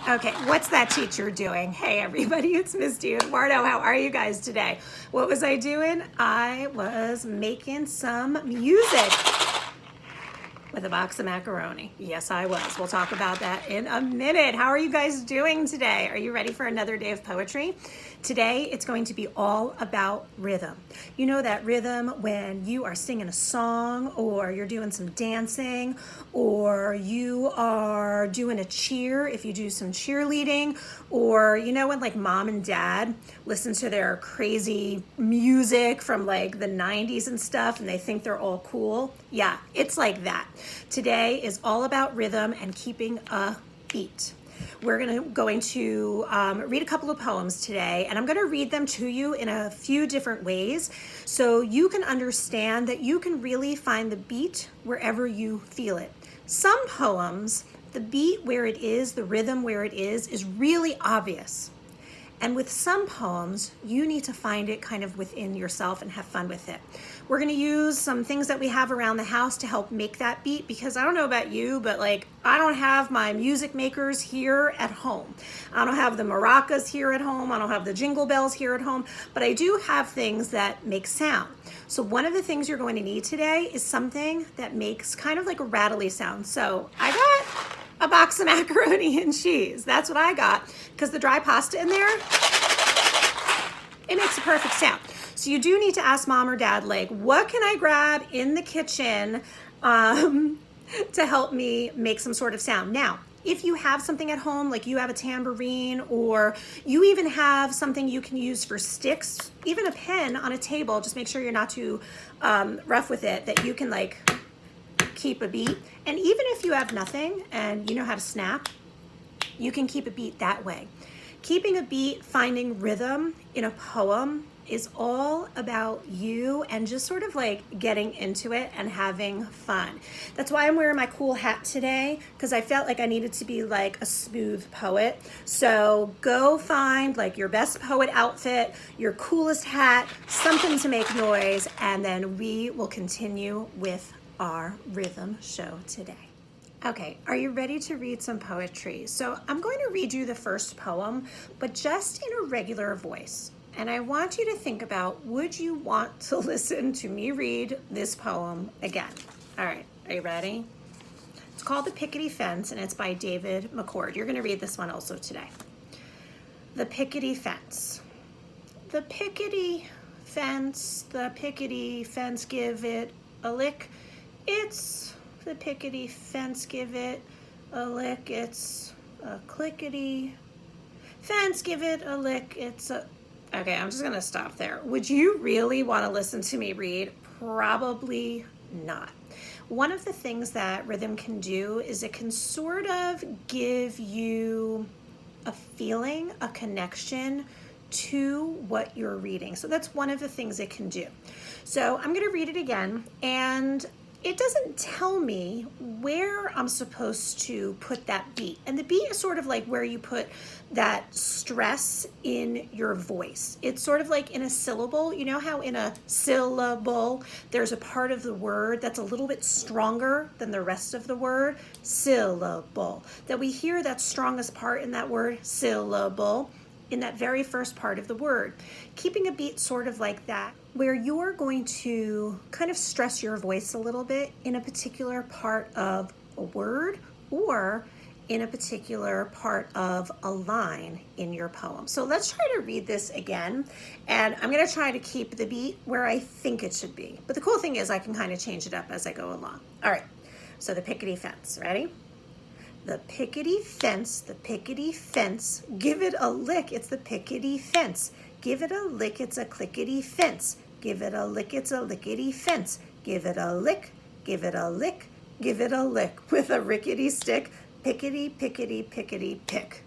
Okay, what's that teacher doing? Hey everybody, it's Misty Eduardo. How are you guys today? What was I doing? I was making some music with a box of macaroni. Yes, I was. We'll talk about that in a minute. How are you guys doing today? Are you ready for another day of poetry? Today, it's going to be all about rhythm. You know that rhythm when you are singing a song or you're doing some dancing or you are doing a cheer if you do some cheerleading, or you know when like mom and dad listen to their crazy music from like the 90s and stuff and they think they're all cool? Yeah, it's like that. Today is all about rhythm and keeping a beat. We're going to read a couple of poems today, and I'm going to read them to you in a few different ways so you can understand that you can really find the beat wherever you feel it. Some poems, the beat where it is, the rhythm where it is really obvious. And with some poems, you need to find it kind of within yourself and have fun with it. We're going to use some things that we have around the house to help make that beat, because I don't know about you, but like I don't have my music makers here at home. I don't have the maracas here at home. I don't have the jingle bells here at home, but I do have things that make sound. So one of the things you're going to need today is something that makes kind of like a rattly sound. So I got a box of macaroni and cheese. That's what I got, because the dry pasta in there, it makes a perfect sound. So you do need to ask mom or dad, like, what can I grab in the kitchen to help me make some sort of sound? Now, if you have something at home, like you have a tambourine, or you even have something you can use for sticks, even a pen on a table, just make sure you're not too rough with it, that you can like keep a beat. And even if you have nothing and you know how to snap, you can keep a beat that way. Keeping a beat, finding rhythm in a poem is all about you and just sort of like getting into it and having fun. That's why I'm wearing my cool hat today, because I felt like I needed to be like a smooth poet. So go find like your best poet outfit, your coolest hat, something to make noise, and then we will continue with our rhythm show today. Okay, are you ready to read some poetry? So I'm going to read you the first poem, but just in a regular voice. And I want you to think about, would you want to listen to me read this poem again? All right, are you ready? It's called The Pickety Fence, and it's by David McCord. You're going to read this one also today. The Pickety Fence. The pickety fence, give it a lick. It's the pickety fence, give it a lick. It's a clickety fence, give it a lick. It's a... Okay, I'm just gonna stop there. Would you really want to listen to me read? Probably not. One of the things that rhythm can do is it can sort of give you a feeling, a connection to what you're reading. So that's one of the things it can do. So I'm gonna read it again, and it doesn't tell me where I'm supposed to put that beat. And the beat is sort of like where you put that stress in your voice. It's sort of like in a syllable. You know how in a syllable, there's a part of the word that's a little bit stronger than the rest of the word? Syllable. That we hear that strongest part in that word, syllable, in that very first part of the word. Keeping a beat sort of like that, where you're going to kind of stress your voice a little bit in a particular part of a word or in a particular part of a line in your poem. So let's try to read this again, and I'm gonna try to keep the beat where I think it should be. But the cool thing is I can kind of change it up as I go along. All right, so the pickety fence, ready? The pickety fence, give it a lick, it's the pickety fence. Give it a lick, it's a clickety fence. Give it a lick, it's a lickety fence. Give it a lick, give it a lick, give it a lick with a rickety stick. Pickety, pickety, pickety, pick.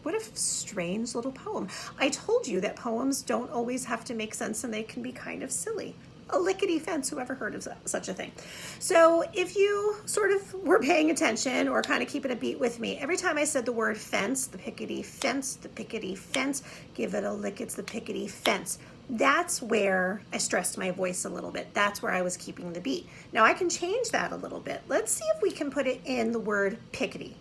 What a strange little poem. I told you that poems don't always have to make sense and they can be kind of silly. A lickety fence, whoever heard of such a thing? So if you sort of were paying attention or kind of keeping a beat with me, every time I said the word fence, the pickety fence, give it a lick, it's the pickety fence. That's where I stressed my voice a little bit. That's where I was keeping the beat. Now I can change that a little bit. Let's see if we can put it in the word pickety.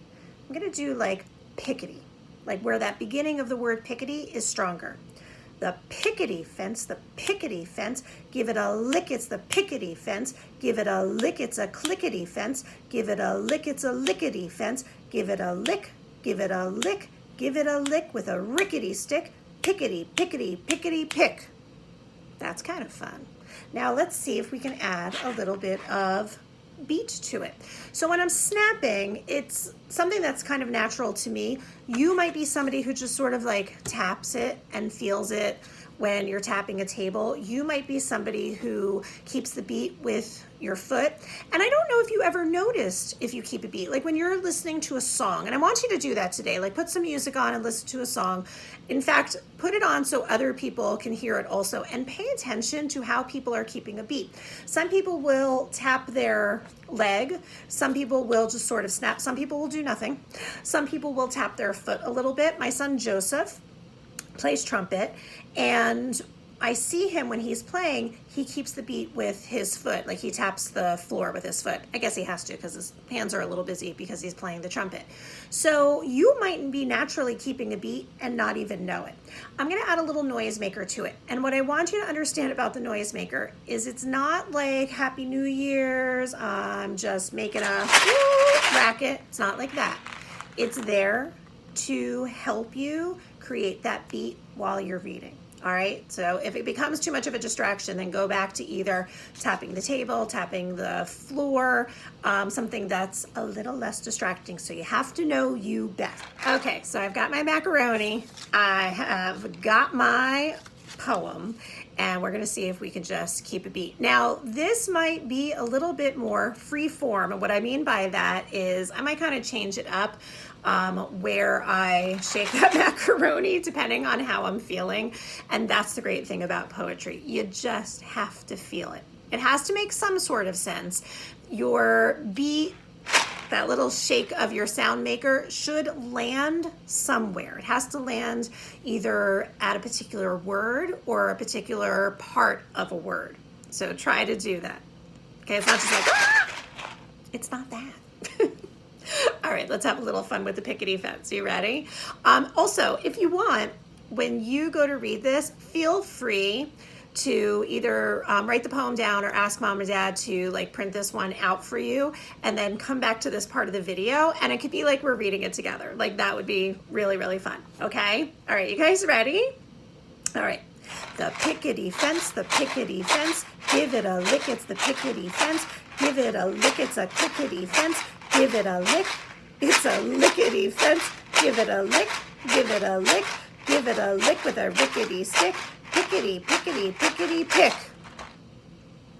I'm gonna do like pickety. like where that beginning of the word pickety is stronger. The pickety fence, the pickety fence, give it a lick, it's the pickety fence, give it a lick, it's a clickety fence, give it a lick, it's a lickety fence, give it a lick, give it a lick, give it a lick with a rickety stick, pickety, pickety, pickety, pick. That's kind of fun. Now let's see if we can add a little bit of beat to it. So when I'm snapping, it's something that's kind of natural to me. You might be somebody who just sort of like taps it and feels it when you're tapping a table. You might be somebody who keeps the beat with your foot. And I don't know if you ever noticed if you keep a beat, like when you're listening to a song, and I want you to do that today, like put some music on and listen to a song. In fact, put it on so other people can hear it also, and pay attention to how people are keeping a beat. Some people will tap their leg. Some people will just sort of snap. Some people will do nothing. Some people will tap their foot a little bit. My son Joseph plays trumpet, and I see him when he's playing, he keeps the beat with his foot, like he taps the floor with his foot. I guess he has to because his hands are a little busy because he's playing the trumpet. So you might be naturally keeping a beat and not even know it. I'm gonna add a little noisemaker to it. And what I want you to understand about the noisemaker is it's not like Happy New Year's, I'm just making a racket. It's not like that. It's there to help you create that beat while you're reading. All right, so if it becomes too much of a distraction, then go back to either tapping the table, tapping the floor, something that's a little less distracting. So you have to know you best. Okay, so I've got my macaroni. I have got my poem, and we're gonna see if we can just keep a beat. Now, this might be a little bit more free form, and what I mean by that is I might kind of change it up where I shake that macaroni depending on how I'm feeling. And that's the great thing about poetry. You just have to feel it. It has to make some sort of sense. Your beat, that little shake of your sound maker, should land somewhere. It has to land either at a particular word or a particular part of a word. So try to do that. Okay, it's not just like, ah! It's not that. All right, let's have a little fun with the pickety fence. You ready? Also, if you want, when you go to read this, feel free to either write the poem down or ask mom or dad to like print this one out for you and then come back to this part of the video, and it could be like we're reading it together. Like that would be really, really fun. Okay? All right, you guys ready? All right. The pickety fence, give it a lick, it's the pickety fence, give it a lick, it's a clickety fence, give it a lick, it's a lickety fence, give it a lick, give it a lick, give it a lick with a rickety stick, pickety, pickety, pickety, pick.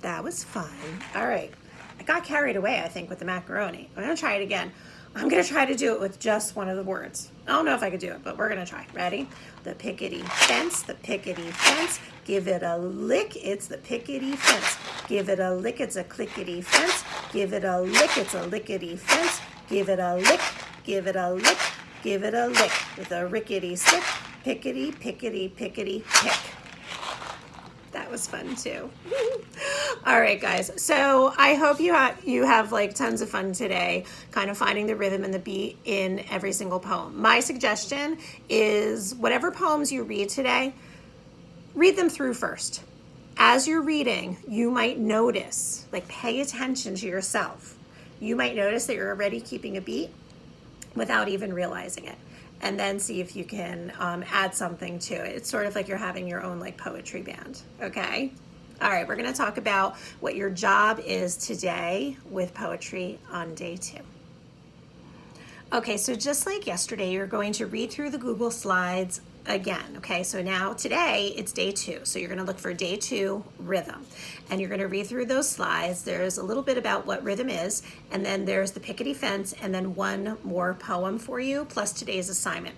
That was fun. All right. I got carried away, I think, with the macaroni. I'm gonna try it again. I'm gonna try to do it with just one of the words. I don't know if I could do it, but we're gonna try. Ready? The pickety fence, give it a lick, it's the pickety fence. Give it a lick, it's a clickety fence. Give it a lick, it's a lickety fence. Give it a lick, give it a lick, give it a lick with a rickety stick. Pickety, pickety, pickety, pick. That was fun too. All right, guys. So I hope you have like tons of fun today, kind of finding the rhythm and the beat in every single poem. My suggestion is whatever poems you read today, read them through first. As you're reading, you might notice, like pay attention to yourself. You might notice that you're already keeping a beat without even realizing it. And then see if you can add something to it. It's sort of like you're having your own like poetry band, okay? All right, we're gonna talk about what your job is today with poetry on day 2. Okay, so just like yesterday, you're going to read through the Google Slides again, okay? So now today it's day 2. So you're gonna look for day 2 rhythm, and you're gonna read through those slides. There's a little bit about what rhythm is, and then there's the pickety fence, and then one more poem for you, plus today's assignment.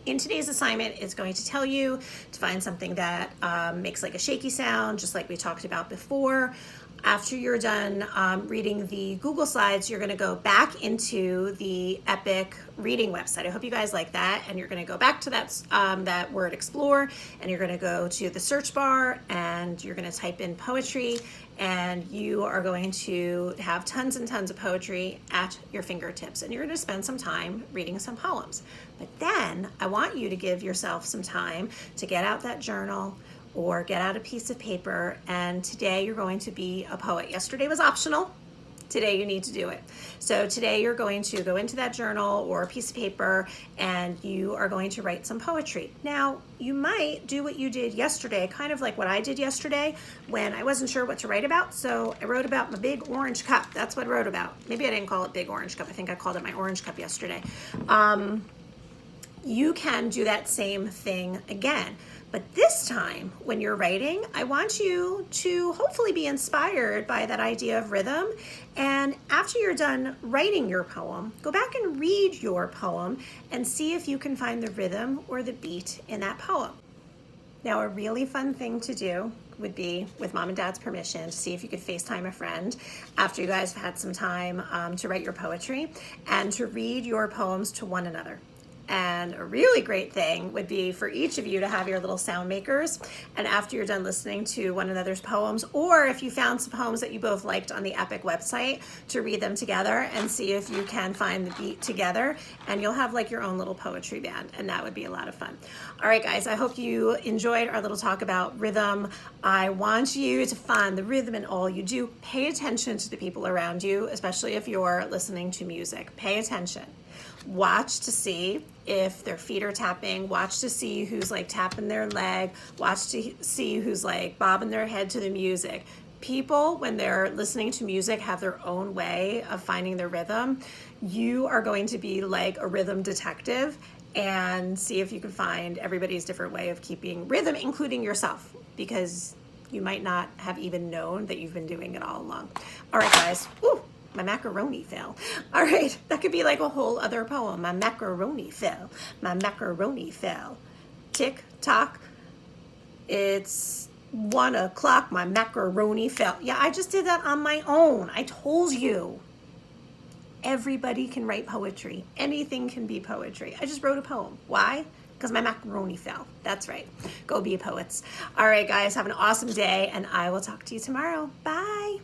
In today's assignment, it's going to tell you to find something that makes like a shaky sound, just like we talked about before. After you're done reading the Google Slides, you're going to go back into the Epic reading website. I hope you guys like that. And you're going to go back to that word explore, and you're going to go to the search bar, and you're going to type in poetry, and you are going to have tons and tons of poetry at your fingertips, and you're going to spend some time reading some poems. But then I want you to give yourself some time to get out that journal or get out a piece of paper, and today you're going to be a poet. Yesterday was optional. Today you need to do it. So today you're going to go into that journal or a piece of paper, and you are going to write some poetry. Now, you might do what you did yesterday, kind of like what I did yesterday when I wasn't sure what to write about. So I wrote about my big orange cup. That's what I wrote about. Maybe I didn't call it big orange cup. I think I called it my orange cup yesterday. You can do that same thing again. But this time, when you're writing, I want you to hopefully be inspired by that idea of rhythm. And after you're done writing your poem, go back and read your poem and see if you can find the rhythm or the beat in that poem. Now, a really fun thing to do would be, with mom and dad's permission, to see if you could FaceTime a friend after you guys have had some time to write your poetry and to read your poems to one another. And a really great thing would be for each of you to have your little sound makers. And after you're done listening to one another's poems, or if you found some poems that you both liked on the Epic website, to read them together and see if you can find the beat together. And you'll have like your own little poetry band, and that would be a lot of fun. All right, guys, I hope you enjoyed our little talk about rhythm. I want you to find the rhythm in all you do. Pay attention to the people around you, especially if you're listening to music. Pay attention. Watch to see if their feet are tapping. Watch to see who's like tapping their leg. Watch to see who's like bobbing their head to the music. People, when they're listening to music, have their own way of finding their rhythm. You are going to be like a rhythm detective and see if you can find everybody's different way of keeping rhythm, including yourself, because you might not have even known that you've been doing it all along. All right, guys. Woo! My macaroni fell. All right, that could be like a whole other poem. My macaroni fell. My macaroni fell. Tick tock. It's 1 o'clock. My macaroni fell. Yeah, I just did that on my own. I told you. Everybody can write poetry. Anything can be poetry. I just wrote a poem. Why? Because my macaroni fell. That's right. Go be poets. All right, guys, have an awesome day, and I will talk to you tomorrow. Bye.